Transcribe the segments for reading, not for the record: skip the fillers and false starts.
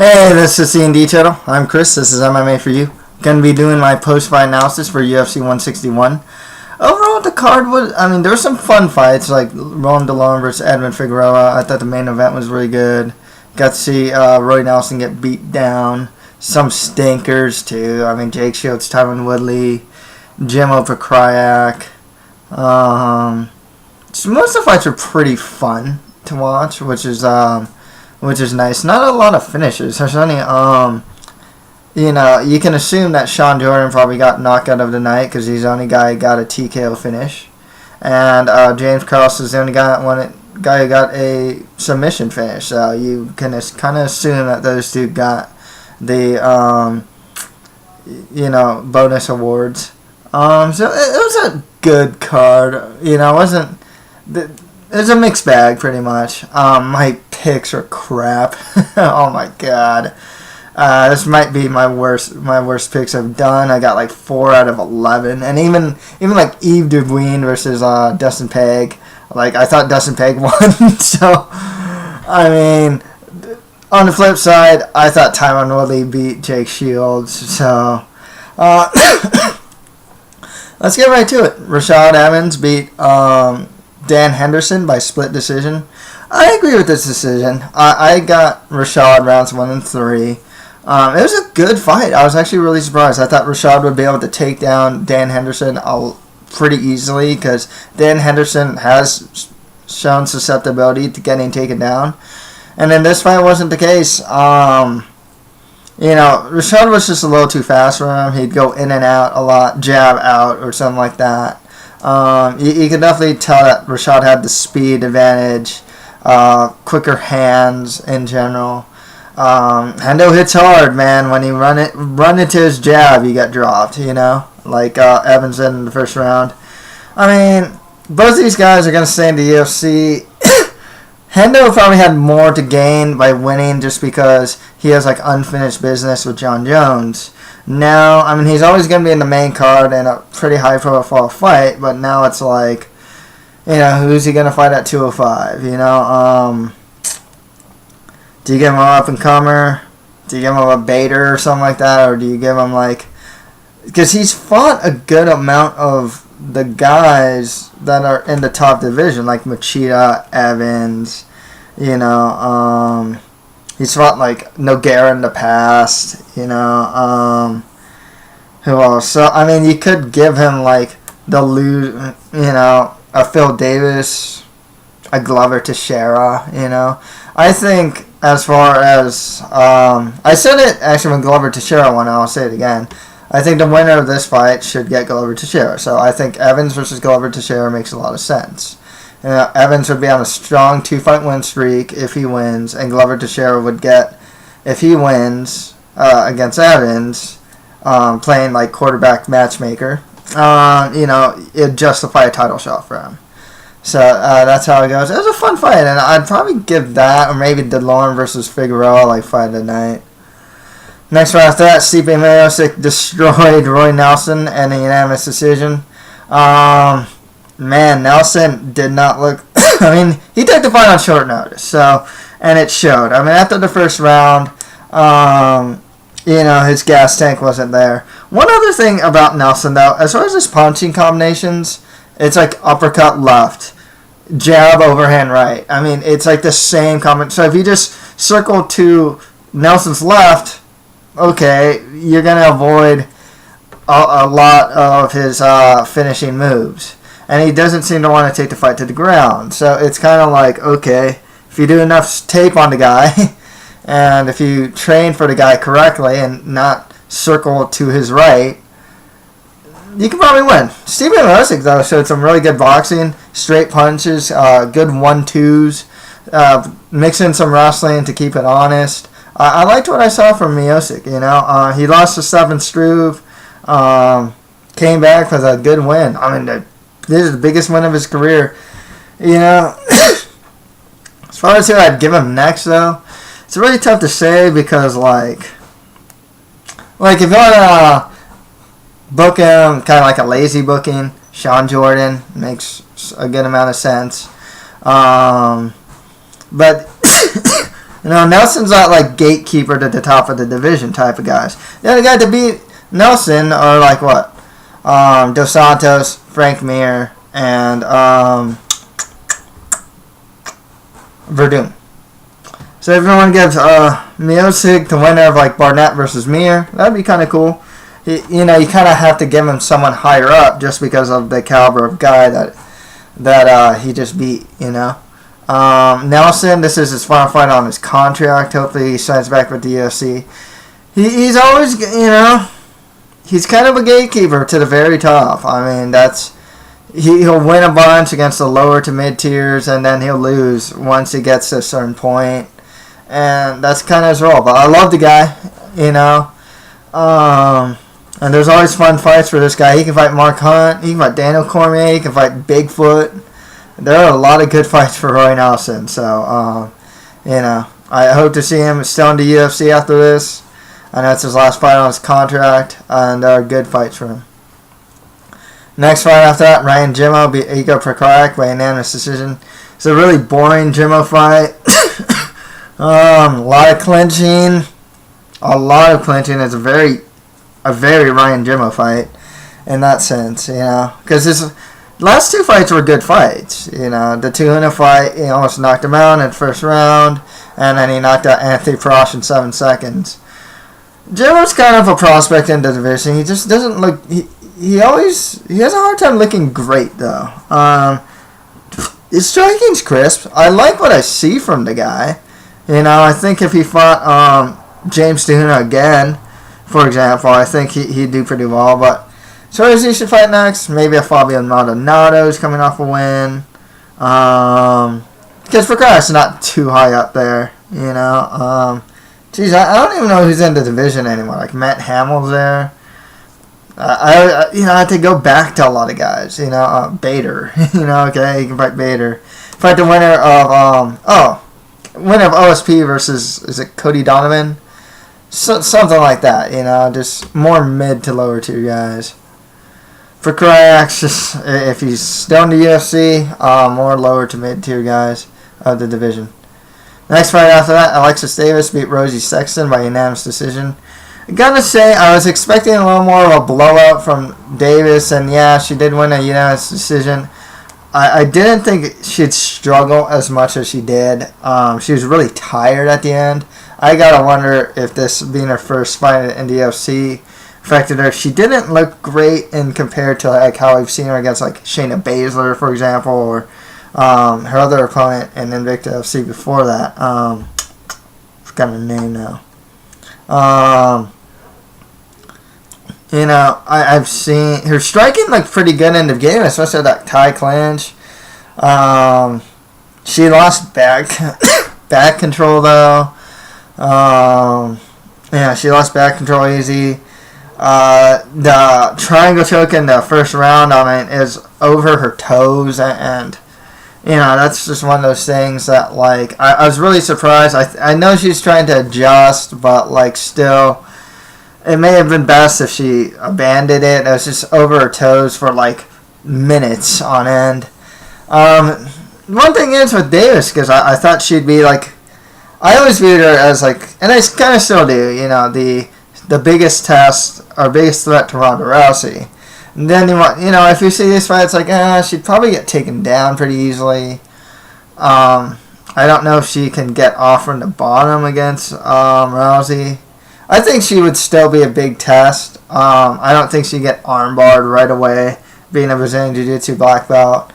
Hey, this is C&D Channel. I'm Chris. This is MMA for you. Gonna be doing my post-fight analysis for UFC 161. Overall, the card was, there were some fun fights like Roland DeLone versus Edmund Figueroa. I thought the main event was really good. Got to see Roy Nelson get beat down. Some stinkers too. Jake Shields, Tyron Woodley, Jimmo Pekryak. So most of the fights were pretty fun to watch, which is nice. Not a lot of finishes. There's only, you can assume that Sean Jordan probably got knocked out of the night because he's the only guy who got a TKO finish. And James Krause is the only guy who got a submission finish. So you can kind of assume that those two got the, bonus awards. So it was a good card. It wasn't... It's a mixed bag, pretty much. My picks are crap. Oh my god. This might be my worst picks I've done. I got like 4 out of 11, and even like Yves Dubuin versus Dustin Peg. Like I thought Dustin Peg won. So on the flip side, I thought Tyron Woodley beat Jake Shields. So let's get right to it. Rashad Evans beat Dan Henderson by split decision. I agree with this decision. I got Rashad rounds 1 and 3. It was a good fight. I was actually really surprised. I thought Rashad would be able to take down Dan Henderson pretty easily because Dan Henderson has shown susceptibility to getting taken down. And in this fight wasn't the case. Rashad was just a little too fast for him. He'd go in and out a lot, jab out or something like that. You can definitely tell that Rashad had the speed advantage, quicker hands in general. Hendo hits hard, man. When he run into his jab, he got dropped, like Evans did in the first round. Both these guys are going to stay in the UFC. Hendo probably had more to gain by winning just because he has like unfinished business with John Jones. Now, he's always going to be in the main card in a pretty high-profile fight, but now it's like, who's he going to fight at 205, Do you give him an up-and-comer? Do you give him a baiter or something like that? Or do you give him, because he's fought a good amount of the guys that are in the top division, like Machida, Evans, he's fought like Nogueira in the past, who else? So you could give him like a Phil Davis, a Glover Teixeira, I think as far as I said it actually when Glover Teixeira won, I'll say it again. I think the winner of this fight should get Glover Teixeira. So I think Evans versus Glover Teixeira makes a lot of sense. Evans would be on a strong 2-fight win streak if he wins, and Glover Teixeira would get, if he wins against Evans, playing like quarterback matchmaker, it'd justify a title shot for him. So that's how it goes. It was a fun fight, and I'd probably give that, or maybe DeLorme versus Figueroa, like fight of the night. Next round after that, Stipe Miocic destroyed Roy Nelson in a unanimous decision. Nelson did not look... he took the fight on short notice, and it showed. After the first round, his gas tank wasn't there. One other thing about Nelson, though, as far as his punching combinations, it's like uppercut left, jab overhand right. It's like the same combination. So if you just circle to Nelson's left, okay, you're going to avoid a lot of his finishing moves. And he doesn't seem to want to take the fight to the ground. So it's kind of like, okay, if you do enough tape on the guy, and if you train for the guy correctly and not circle to his right, you can probably win. Stipe Miocic, though, showed some really good boxing, straight punches, good 1-2s, mix in some wrestling to keep it honest. I liked what I saw from Miocic, he lost to Stephen Struve, came back with a good win. This is the biggest win of his career, As far as who I'd give him next, though, it's really tough to say because, if you want to book him kind of like a lazy booking, Sean Jordan makes a good amount of sense. But Nelson's not like gatekeeper to the top of the division type of guys. The other guy to beat Nelson are like what? Dos Santos, Frank Mir, and Verdun. So everyone gives Miocic the winner of like Barnett versus Mir. That'd be kind of cool. You kind of have to give him someone higher up just because of the caliber of guy that he just beat. Nelson, this is his final fight on his contract. Hopefully he signs back with the UFC. He's always, he's kind of a gatekeeper to the very top. I mean, he'll win a bunch against the lower to mid tiers, and then he'll lose once he gets to a certain point. And that's kind of his role. But I love the guy, and there's always fun fights for this guy. He can fight Mark Hunt. He can fight Daniel Cormier. He can fight Bigfoot. There are a lot of good fights for Roy Nelson. So, I hope to see him still in the UFC after this. I know it's his last fight on his contract, and there are good fights for him. Next fight after that, Ryan Jimmo beat Igor Prakarak by unanimous decision. It's a really boring Jimmo fight. A lot of clinching. It's a very Ryan Jimmo fight in that sense, because his last two fights were good fights. The Tuhuna fight, he almost knocked him out in the first round, and then he knocked out Anthony Prosh in 7 seconds. Jimmo's kind of a prospect in the division. He just doesn't look. He has a hard time looking great though. His striking's crisp. I like what I see from the guy. I think if he fought James Tuhuna again, for example, I think he'd do pretty well. But so as he should fight next, maybe a Fabio Maldonado's coming off a win. Because Prakarak's not too high up there, Geez, I don't even know who's in the division anymore. Like Matt Hamill's there. I have to go back to a lot of guys. Bader. Okay, you can fight Bader. Fight the winner of OSP versus, is it Cody Donovan? Something like that. Just more mid to lower tier guys. For Krajak, just if he's still in the UFC, more lower to mid tier guys of the division. Next fight after that, Alexis Davis beat Rosie Sexton by unanimous decision. I gotta say, I was expecting a little more of a blowout from Davis, and yeah, she did win a unanimous decision. I didn't think she'd struggle as much as she did. She was really tired at the end. I gotta wonder if this being her first fight in the UFC affected her. She didn't look great in compared to like how we've seen her against like Shayna Baszler, for example, or her other opponent in Invicta FC before that. Forgot her name now. I've seen her striking like pretty good in the game, especially that tie clinch. She lost back control though. She lost back control easy. The triangle choke in the first round, is over her toes, and that's just one of those things that like I was really surprised. I know she's trying to adjust, but like still. It may have been best if she abandoned it. It was just over her toes for like minutes on end. One thing is with Davis, because I thought she'd be like, I always viewed her as like, and I kind of still do, the biggest test or biggest threat to Ronda Rousey. And then if you see this fight, it's like, she'd probably get taken down pretty easily. I don't know if she can get off from the bottom against Rousey. I think she would still be a big test. I don't think she'd get armbarred right away, being a Brazilian Jiu-Jitsu black belt.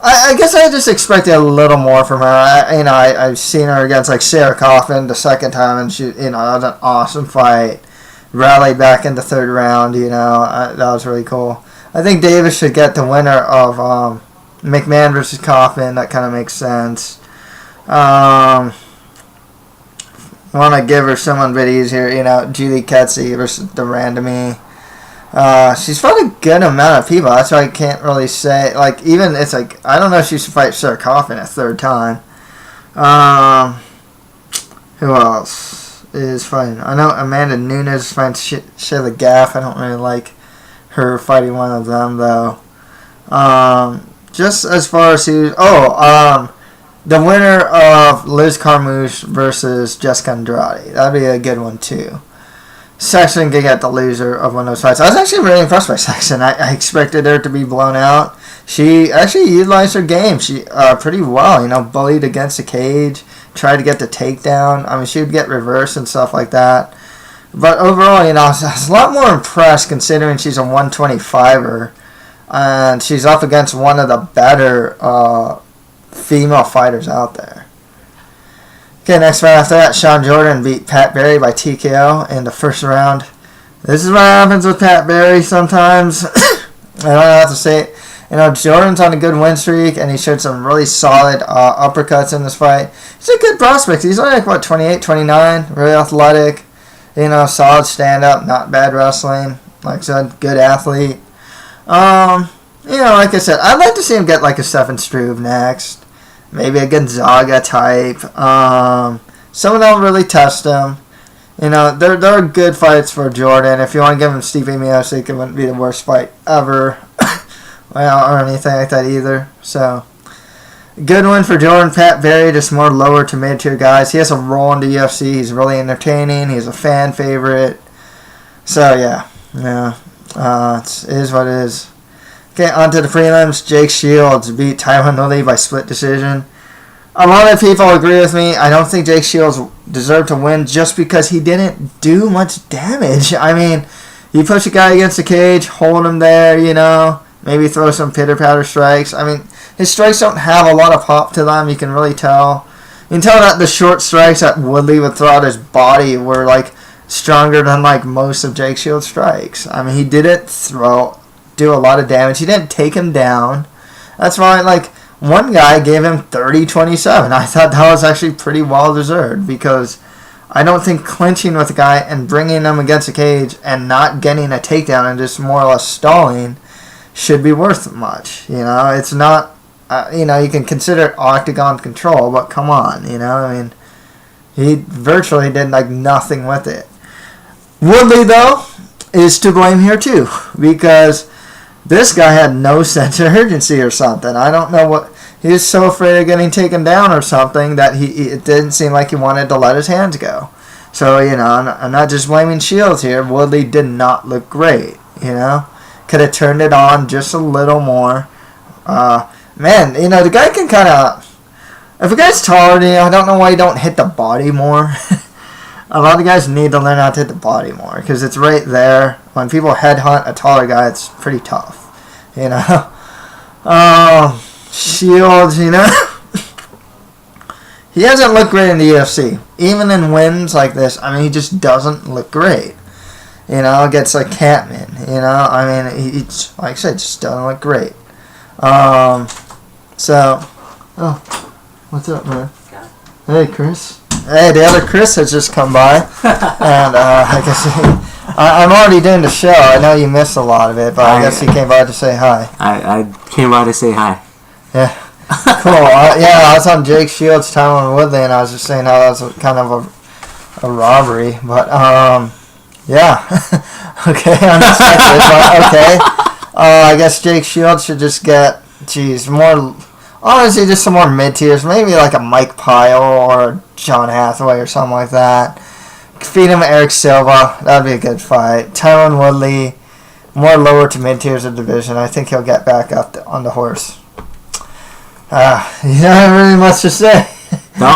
I guess I just expected a little more from her. I've seen her against like Sarah Coffin the second time, and she, that was an awesome fight. Rallied back in the third round. That was really cool. I think Davis should get the winner of McMahon versus Coffin. That kind of makes sense. I want to give her someone bit easier, Julie Kedzie versus the Randomie. She's fought a good amount of people. That's why I can't really say. Like, even, it's like, I don't know if she should fight Sarah Coffin a third time. Who else is fighting? I know Amanda Nunes fighting Shayla Gaff. I don't really like her fighting one of them, though. Just as far as who's... the winner of Liz Carmouche versus Jessica Andrade. That'd be a good one too. Sexton could get the loser of one of those fights. I was actually really impressed by Sexton. I expected her to be blown out. She actually utilized her game. She pretty well. Bullied against the cage, tried to get the takedown. I mean, she would get reversed and stuff like that. But overall, I was a lot more impressed considering she's a 125er. And she's up against one of the better female fighters out there. Okay, next fight after that, Sean Jordan beat Pat Barry by TKO in the first round. This is what happens with Pat Barry sometimes. I don't have to say it. Jordan's on a good win streak, and he showed some really solid uppercuts in this fight. He's a good prospect. He's only 28, 29, really athletic. Solid stand-up, not bad wrestling. Like I said, good athlete. Like I said, I'd like to see him get like a Stefan Struve next. Maybe a Gonzaga type. Some of them really test him. They're good fights for Jordan. If you want to give him Stipe Miocic, it wouldn't be the worst fight ever. Or anything like that either. So, good one for Jordan. Pat Barry, just more lower to mid-tier guys. He has a role in the UFC. He's really entertaining. He's a fan favorite. So, yeah. It is what it is. Okay, on to the prelims. Jake Shields beat Tyron Woodley by split decision. A lot of people agree with me. I don't think Jake Shields deserved to win just because he didn't do much damage. I mean, you push a guy against the cage, hold him there, maybe throw some pitter-patter strikes. I mean, his strikes don't have a lot of pop to them. You can really tell. You can tell that the short strikes that Woodley would throw at his body were, stronger than, most of Jake Shields' strikes. I mean, he didn't do a lot of damage. He didn't take him down. That's why, one guy gave him 30-27. I thought that was actually pretty well-deserved because I don't think clinching with a guy and bringing him against the cage and not getting a takedown and just more or less stalling should be worth much. It's not, you can consider it octagon control, but come on, I mean, he virtually did, nothing with it. Woodley, though, is to blame here, too, because this guy had no sense of urgency or something. I don't know what... He was so afraid of getting taken down or something that it didn't seem like he wanted to let his hands go. So, I'm not just blaming Shields here. Woodley did not look great, Could have turned it on just a little more. The guy can kind of... If a guy's taller than you, I don't know why you don't hit the body more. A lot of guys need to learn how to hit the body more because it's right there. When people headhunt a taller guy, it's pretty tough, Shields, he hasn't looked great in the UFC. Even in wins like this, I mean, he just doesn't look great. Against Campman, I mean, he's, like I said, just doesn't look great. What's up, man? Hey, Chris. Hey, the other Chris has just come by, and I guess I'm already doing the show. I know you missed a lot of it, but I guess he came by to say hi. I came by to say hi. Yeah, cool. I was on Jake Shields' Tyron Woodley, and I was just saying how that was kind of a robbery, but yeah, okay, unexpected, but okay. I guess Jake Shields should just get, more. Honestly, just some more mid-tiers. Maybe like a Mike Pyle or a John Hathaway or something like that. Feed him Eric Silva. That would be a good fight. Tyron Woodley, more lower to mid-tiers of the division. I think he'll get back up on the horse. You don't have really much to say. No,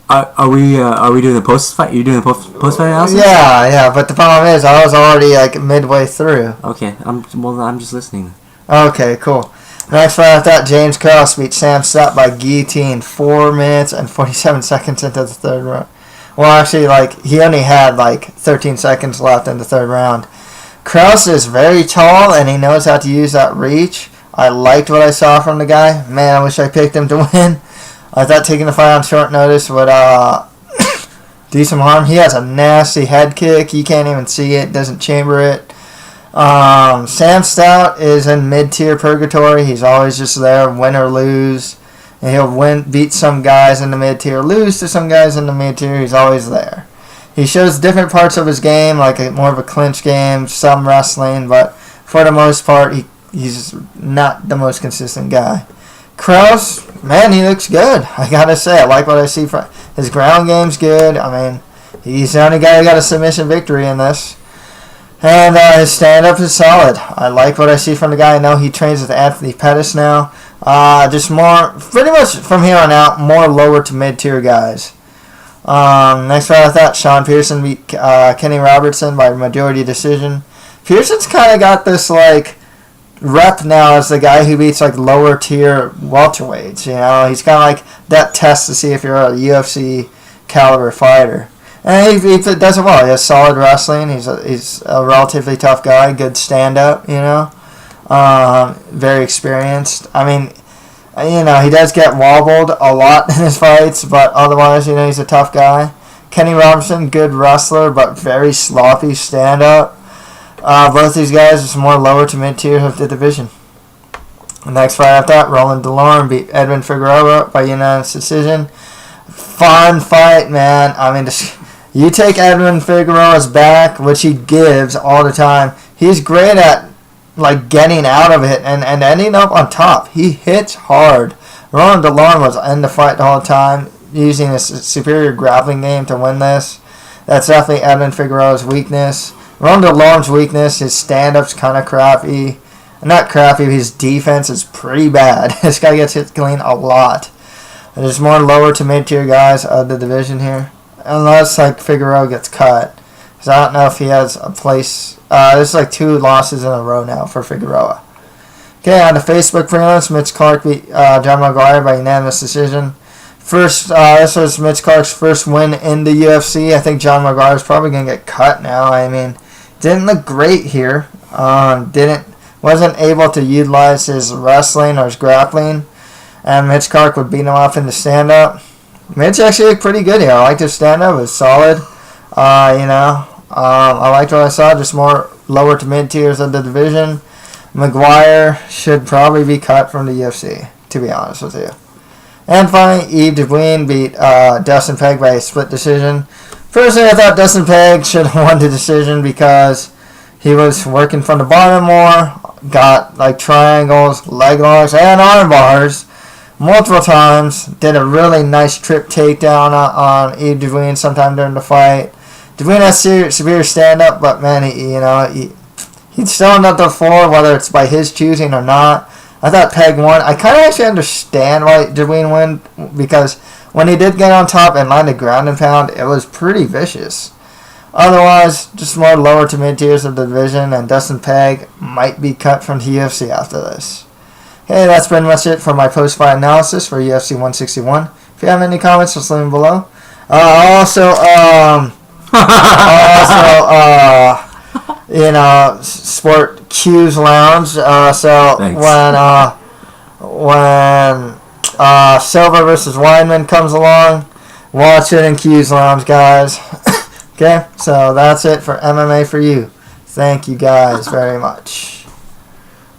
are we doing the post fight? You doing the post fight analysis? Yeah. But the problem is, I was already midway through. Okay, I'm just listening. Okay, cool. Next fight after that, James Krause beat Sam Stott by guillotine 4 minutes and 47 seconds into the third round. Well, actually, he only had 13 seconds left in the third round. Krause is very tall, and he knows how to use that reach. I liked what I saw from the guy. Man, I wish I picked him to win. I thought taking the fight on short notice would do some harm. He has a nasty head kick. You can't even see it. Doesn't chamber it. Sam Stout is in mid-tier purgatory. He's always just there, win or lose. And he'll beat some guys in the mid-tier, lose to some guys in the mid-tier. He's always there. He shows different parts of his game, more of a clinch game, some wrestling, but for the most part, he's not the most consistent guy. Krause, man, he looks good. I gotta say, I like what I see from his ground game's good. I mean, he's the only guy who got a submission victory in this. And his stand-up is solid. I like what I see from the guy. I know he trains with Anthony Pettis now. Just more, pretty much from here on out, more lower to mid-tier guys. Next fight I thought Sean Pearson beat Kenny Robertson by majority decision. Pearson's kind of got this like rep now as the guy who beats like lower tier welterweights. You know, he's kind of like that test to see if you're a UFC caliber fighter. And he does it well. He has solid wrestling. He's a relatively tough guy. Good stand-up, you know. Very experienced. I mean, you know, he does get wobbled a lot in his fights, but otherwise, you know, he's a tough guy. Kenny Robinson, good wrestler, but very sloppy stand-up. Both these guys are more lower to mid-tier of the division. The next fight after that, Roland Delorme beat Edwin Figueroa by unanimous decision. Fun fight, man. I mean, you take Edwin Figueroa's back, which he gives all the time. He's great at like getting out of it and ending up on top. He hits hard. Roland Delorme was in the fight the whole time, using his superior grappling game to win this. That's definitely Edwin Figueroa's weakness. Roland Delorme's weakness, his stand-up's kind of crappy. Not crappy, his defense is pretty bad. This guy gets hit clean a lot. There's more lower to mid-tier guys of the division here. Unless, like, Figueroa gets cut. Because I don't know if he has a place. There's, like, 2 losses in a row now for Figueroa. Okay, on the Facebook prelims, Mitch Clark beat John Maguire by unanimous decision. This was Mitch Clark's first win in the UFC. I think John Maguire is probably going to get cut now. I mean, didn't look great here. Wasn't able to utilize his wrestling or his grappling. And Mitch Clark would beat him off in the stand-up. Mitch actually looked pretty good here. I liked his stand-up. It was solid. I liked what I saw. Just more lower to mid-tiers of the division. Maguire should probably be cut from the UFC, to be honest with you. And finally, Yves Dubuin beat Dustin Pegg by a split decision. Personally, I thought Dustin Pegg should have won the decision because he was working from the bottom more. Got like triangles, leg locks, and arm bars multiple times. Did a really nice trip takedown on Yves Dubuin sometime during the fight. Dubuin has severe stand-up, but man, he'd still end up the floor, whether it's by his choosing or not. I thought Pegg won. I kind of actually understand why Dubuin won, because when he did get on top and land a ground and pound, it was pretty vicious. Otherwise, just more lower to mid-tiers of the division, and Dustin Pegg might be cut from the UFC after this. Okay, that's pretty much it for my post-fight analysis for UFC 161. If you have any comments, just leave them below. Sport Q's Lounge. So thanks. when Silva versus Weidman comes along, watch it in Q's Lounge, guys. Okay, so that's it for MMA for you. Thank you guys very much.